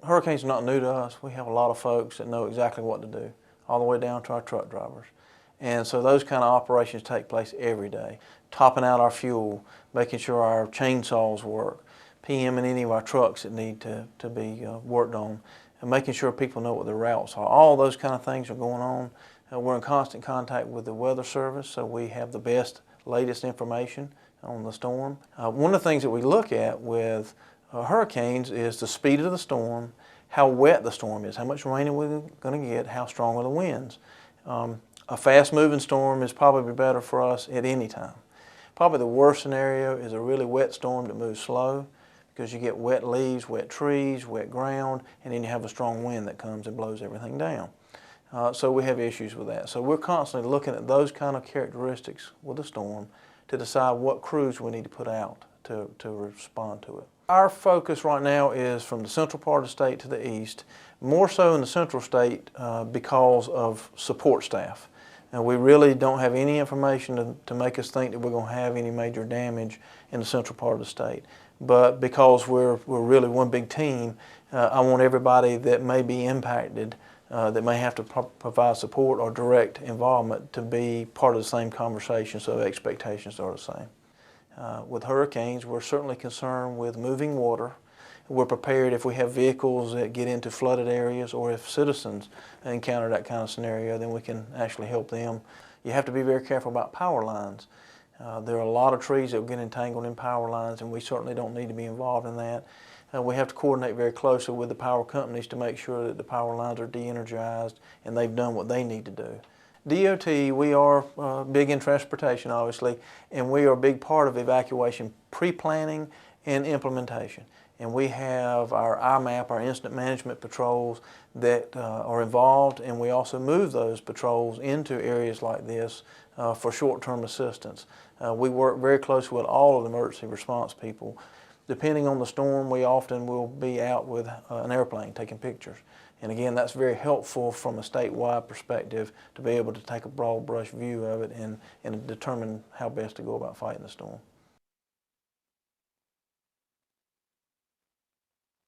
hurricanes are not new to us. We have a lot of folks that know exactly what to do, all the way down to our truck drivers. And so those kind of operations take place every day. Topping out our fuel, making sure our chainsaws work, PMing any of our trucks that need to be worked on, and making sure people know what the routes are. All those kind of things are going on. We're in constant contact with the Weather Service, so we have the best, latest information on the storm. One of the things that we look at with hurricanes is the speed of the storm, how wet the storm is, how much rain are we going to get, how strong are the winds. A fast-moving storm is probably better for us at any time. Probably the worst scenario is a really wet storm that moves slow, because you get wet leaves, wet trees, wet ground, and then you have a strong wind that comes and blows everything down. So we have issues with that. So we're constantly looking at those kind of characteristics with the storm to decide what crews we need to put out to respond to it. Our focus right now is from the central part of the state to the east, more so in the central state because of support staff. And we really don't have any information to make us think that we're going to have any major damage in the central part of the state. But because we're really one big team, I want everybody that may be impacted, that may have to provide support or direct involvement, to be part of the same conversation, so expectations are the same. With hurricanes, we're certainly concerned with moving water. We're prepared if we have vehicles that get into flooded areas, or if citizens encounter that kind of scenario, then we can actually help them. You have to be very careful about power lines. There are a lot of trees that will get entangled in power lines, and we certainly don't need to be involved in that. We have to coordinate very closely with the power companies to make sure that the power lines are de-energized and they've done what they need to do. DOT, we are big in transportation, obviously, and we are a big part of evacuation pre-planning and implementation. And we have our IMAP, our incident management patrols, that are involved, and we also move those patrols into areas like this for short-term assistance. We work very closely with all of the emergency response people. Depending on the storm, we often will be out with an airplane taking pictures. And again, that's very helpful from a statewide perspective to be able to take a broad brush view of it and determine how best to go about fighting the storm.